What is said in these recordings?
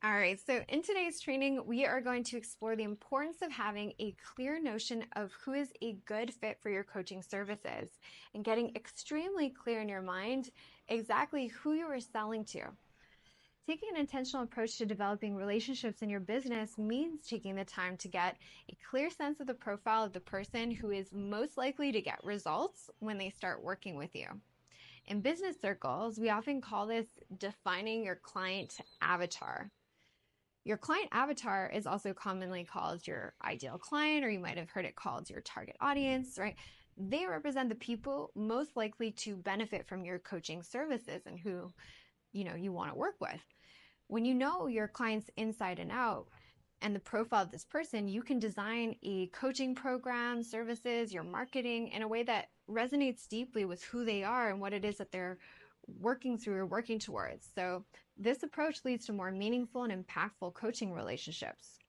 All right, so in today's training, we are going to explore the importance of having a clear notion of who is a good fit for your coaching services and getting extremely clear in your mind exactly who you are selling to. Taking an intentional approach to developing relationships in your business means taking the time to get a clear sense of the profile of the person who is most likely to get results when they start working with you. In business circles, we often call this defining your client avatar. Your client avatar is also commonly called your ideal client, or you might have heard it called your target audience, right? They represent the people most likely to benefit from your coaching services and who, you want to work with. When you know your clients inside and out and the profile of this person, you can design a coaching program, services, your marketing in a way that resonates deeply with who they are and what it is that they're working through or working towards. So this approach leads to more meaningful and impactful coaching relationships.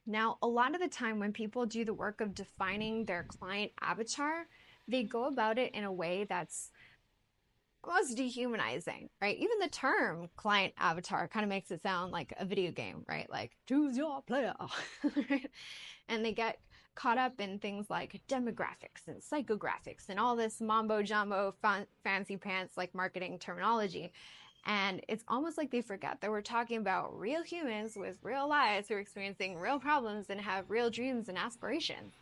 Now, a lot of the time when people do the work of defining their client avatar, they go about it in a way that's almost dehumanizing, right? Even the term client avatar kind of makes it sound like a video game, right? Like choose your player, right? And they get caught up in things like demographics and psychographics and all this mambo jumbo fancy pants like marketing terminology. And it's almost like they forget that we're talking about real humans with real lives who are experiencing real problems and have real dreams and aspirations.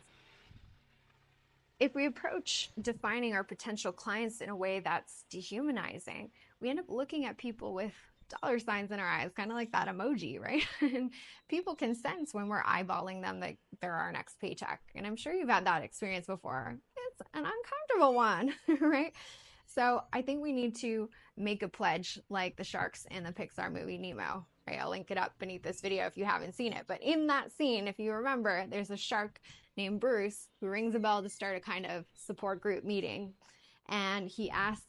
If we approach defining our potential clients in a way that's dehumanizing, we end up looking at people with dollar signs in our eyes, kind of like that emoji, right? And people can sense when we're eyeballing them that they're our next paycheck. And I'm sure you've had that experience before. It's an uncomfortable one, right? So I think we need to make a pledge like the sharks in the Pixar movie Nemo. Right? I'll link it up beneath this video if you haven't seen it. But in that scene, if you remember, there's a shark named Bruce who rings a bell to start a kind of support group meeting. And he asks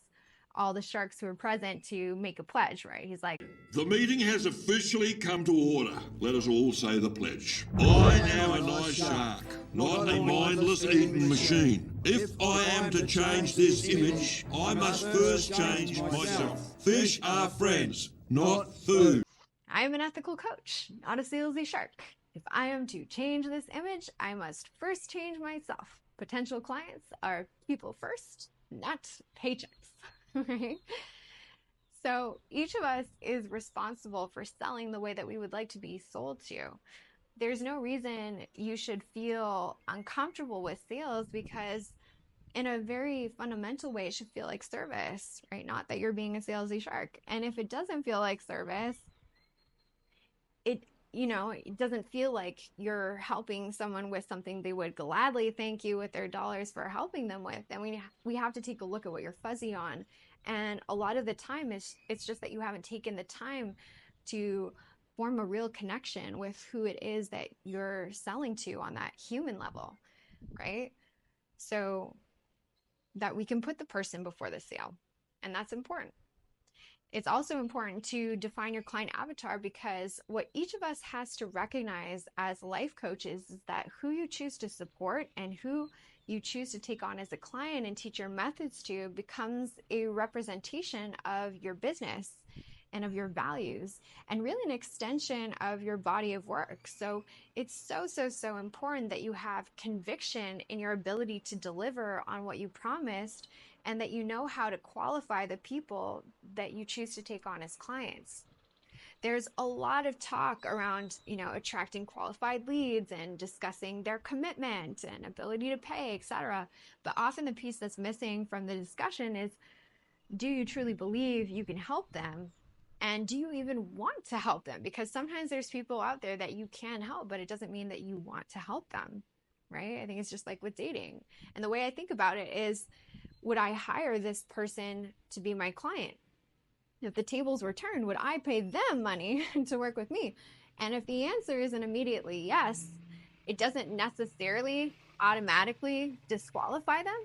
all the sharks who are present to make a pledge, right? He's like, The meeting has officially come to order. Let us all say the pledge. I am a nice shark, not a mindless eating machine. If I am to change this image, I must first change myself. Fish are friends, not food. I am an ethical coach, not a salesy shark. If I am to change this image, I must first change myself. Potential clients are people first, not paychecks, right? So each of us is responsible for selling the way that we would like to be sold to. There's no reason you should feel uncomfortable with sales because in a very fundamental way, it should feel like service, right? Not that you're being a salesy shark. And if it doesn't feel like service, it doesn't feel like you're helping someone with something they would gladly thank you with their dollars for helping them with, then we have to take a look at what you're fuzzy on. And a lot of the time it's just that you haven't taken the time to form a real connection with who it is that you're selling to on that human level, right? So that we can put the person before the sale. And that's important. It's also important to define your client avatar because what each of us has to recognize as life coaches is that who you choose to support and who you choose to take on as a client and teach your methods to becomes a representation of your business and of your values and really an extension of your body of work. So it's so important that you have conviction in your ability to deliver on what you promised and that you know how to qualify the people that you choose to take on as clients. There's a lot of talk around, attracting qualified leads and discussing their commitment and ability to pay, etc. But often the piece that's missing from the discussion is, do you truly believe you can help them? And do you even want to help them? Because sometimes there's people out there that you can help, but it doesn't mean that you want to help them, right? I think it's just like with dating. And the way I think about it is, would I hire this person to be my client? If the tables were turned, would I pay them money to work with me? And if the answer isn't immediately yes, it doesn't necessarily automatically disqualify them.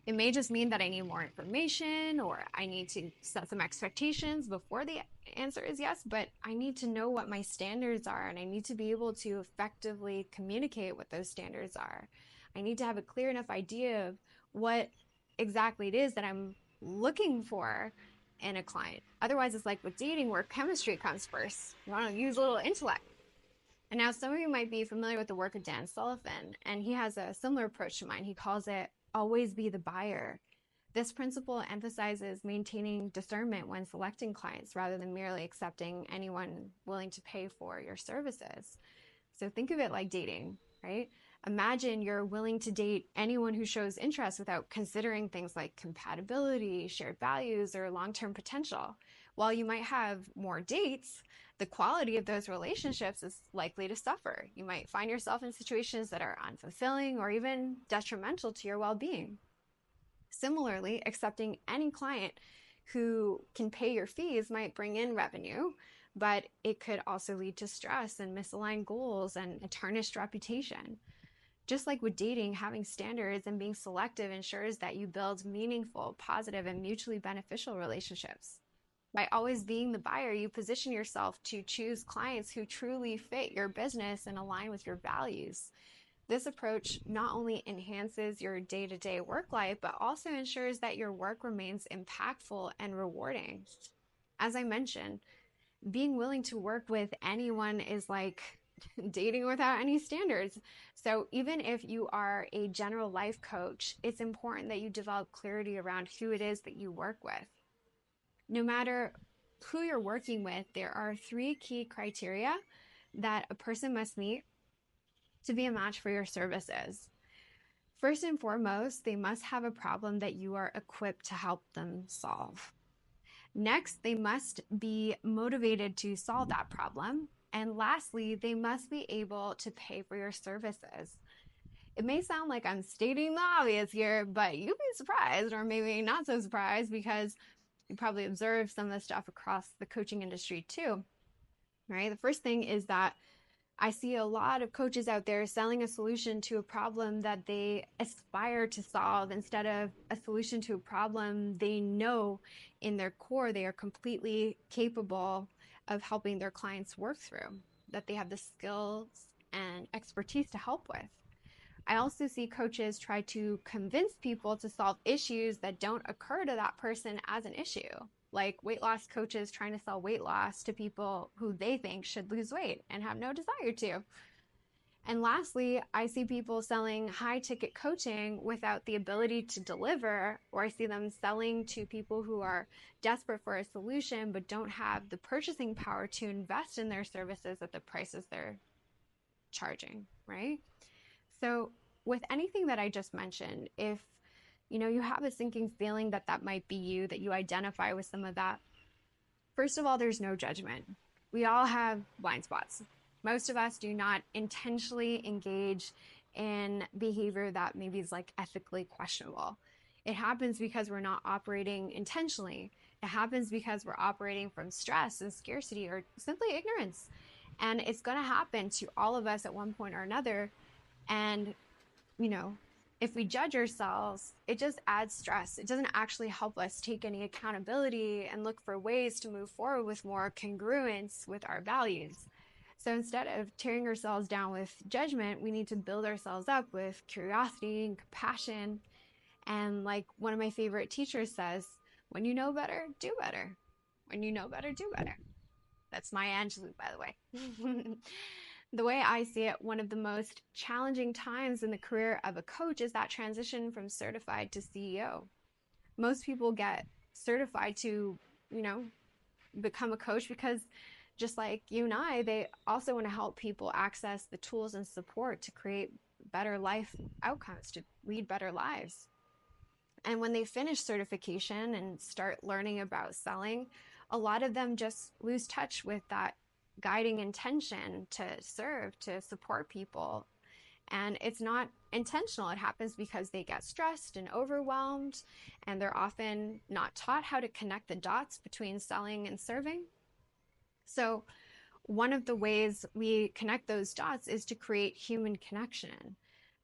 It may just mean that I need more information or I need to set some expectations before the answer is yes, but I need to know what my standards are and I need to be able to effectively communicate what those standards are. I need to have a clear enough idea of what exactly it is that I'm looking for in a client. Otherwise, it's like with dating where chemistry comes first. You want to use a little intellect. And now some of you might be familiar with the work of Dan Sullivan, and he has a similar approach to mine. He calls it always be the buyer. This principle emphasizes maintaining discernment when selecting clients rather than merely accepting anyone willing to pay for your services. So think of it like dating, right? Imagine you're willing to date anyone who shows interest without considering things like compatibility, shared values, or long-term potential. While you might have more dates, the quality of those relationships is likely to suffer. You might find yourself in situations that are unfulfilling or even detrimental to your well-being. Similarly, accepting any client who can pay your fees might bring in revenue, but it could also lead to stress and misaligned goals and a tarnished reputation. Just like with dating, having standards and being selective ensures that you build meaningful, positive, and mutually beneficial relationships. By always being the buyer, you position yourself to choose clients who truly fit your business and align with your values. This approach not only enhances your day-to-day work life, but also ensures that your work remains impactful and rewarding. As I mentioned, being willing to work with anyone is like dating without any standards. So even if you are a general life coach, it's important that you develop clarity around who it is that you work with. No matter who you're working with, there are 3 key criteria that a person must meet to be a match for your services. First and foremost, they must have a problem that you are equipped to help them solve. Next, they must be motivated to solve that problem. And lastly, they must be able to pay for your services. It may sound like I'm stating the obvious here, but you'd be surprised, or maybe not so surprised, because you probably observed some of the stuff across the coaching industry too, right? The first thing is that I see a lot of coaches out there selling a solution to a problem that they aspire to solve instead of a solution to a problem they know in their core they are completely capable of helping their clients work through, that they have the skills and expertise to help with. I also see coaches try to convince people to solve issues that don't occur to that person as an issue, like weight loss coaches trying to sell weight loss to people who they think should lose weight and have no desire to. And lastly, I see people selling high ticket coaching without the ability to deliver, or I see them selling to people who are desperate for a solution but don't have the purchasing power to invest in their services at the prices they're charging, right? So with anything that I just mentioned, if you have a sinking feeling that that might be you, that you identify with some of that, first of all, there's no judgment. We all have blind spots. Most of us do not intentionally engage in behavior that maybe is like ethically questionable. It happens because we're not operating intentionally. It happens because we're operating from stress and scarcity or simply ignorance. And it's going to happen to all of us at one point or another. And, if we judge ourselves, it just adds stress. It doesn't actually help us take any accountability and look for ways to move forward with more congruence with our values. So instead of tearing ourselves down with judgment, we need to build ourselves up with curiosity and compassion. And like one of my favorite teachers says, when you know better, do better. When you know better, do better. That's Maya Angelou, by the way. The way I see it, one of the most challenging times in the career of a coach is that transition from certified to CEO. Most people get certified to, become a coach because just like you and I, they also want to help people access the tools and support to create better life outcomes, to lead better lives. And when they finish certification and start learning about selling, a lot of them just lose touch with that guiding intention to serve, to support people. And it's not intentional. It happens because they get stressed and overwhelmed, and they're often not taught how to connect the dots between selling and serving. So one of the ways we connect those dots is to create human connection,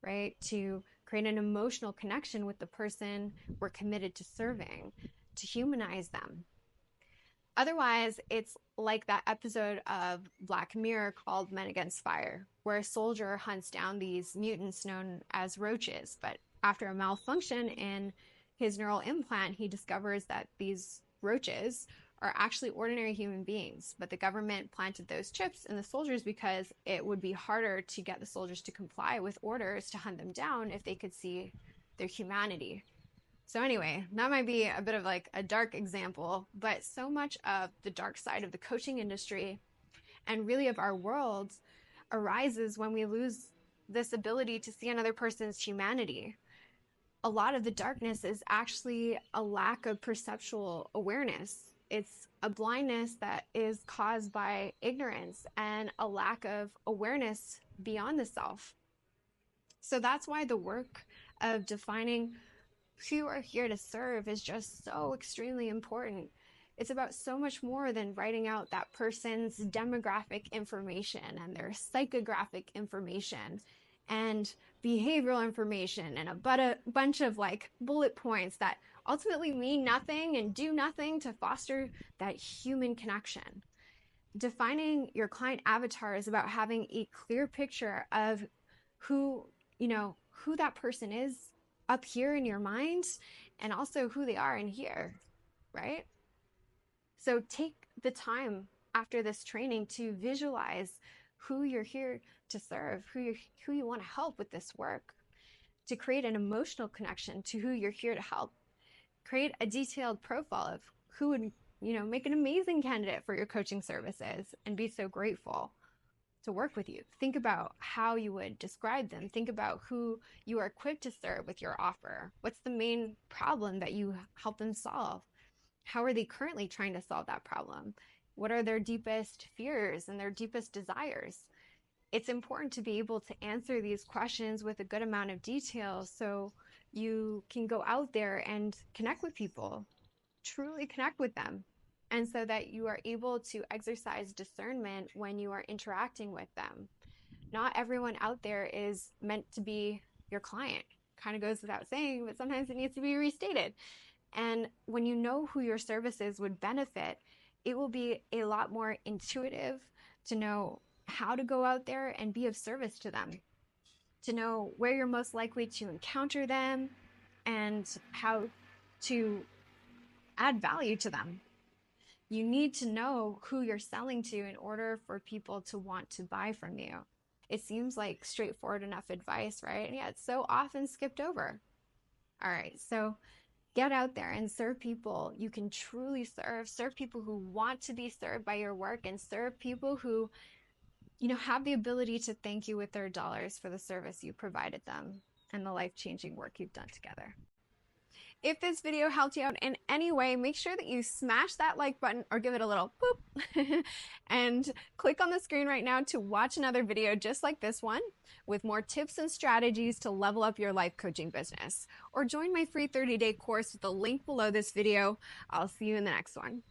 right? To create an emotional connection with the person we're committed to serving, to humanize them. Otherwise, it's like that episode of Black Mirror called Men Against Fire, where a soldier hunts down these mutants known as roaches. But after a malfunction in his neural implant, he discovers that these roaches are actually ordinary human beings, but the government planted those chips in the soldiers because it would be harder to get the soldiers to comply with orders to hunt them down if they could see their humanity. So anyway, that might be a bit of like a dark example, but so much of the dark side of the coaching industry and really of our world arises when we lose this ability to see another person's humanity. A lot of the darkness is actually a lack of perceptual awareness. It's a blindness that is caused by ignorance and a lack of awareness beyond the self. So that's why the work of defining who you are here to serve is just so extremely important. It's about so much more than writing out that person's demographic information and their psychographic information and behavioral information and a bunch of like bullet points that ultimately mean nothing and do nothing to foster that human connection. Defining your client avatar is about having a clear picture of who, who that person is up here in your mind and also who they are in here, right? So take the time after this training to visualize who you're here to serve, who you want to help with this work, to create an emotional connection to who you're here to help. Create a detailed profile of who would, make an amazing candidate for your coaching services and be so grateful to work with you. Think about how you would describe them. Think about who you are equipped to serve with your offer. What's the main problem that you help them solve? How are they currently trying to solve that problem? What are their deepest fears and their deepest desires? It's important to be able to answer these questions with a good amount of detail so you can go out there and connect with people, truly connect with them, and so that you are able to exercise discernment when you are interacting with them. Not everyone out there is meant to be your client. Kind of goes without saying, but sometimes it needs to be restated. And when you know who your services would benefit, it will be a lot more intuitive to know how to go out there and be of service to them, to know where you're most likely to encounter them and how to add value to them. You need to know who you're selling to in order for people to want to buy from you. It seems like straightforward enough advice, right? Yeah, it's so often skipped over. All right, so get out there and serve people you can truly serve people who want to be served by your work, and serve people who, have the ability to thank you with their dollars for the service you provided them and the life-changing work you've done together. If this video helped you out in any way, make sure that you smash that like button or give it a little boop and click on the screen right now to watch another video just like this one with more tips and strategies to level up your life coaching business. Or join my free 30-day course with the link below this video. I'll see you in the next one.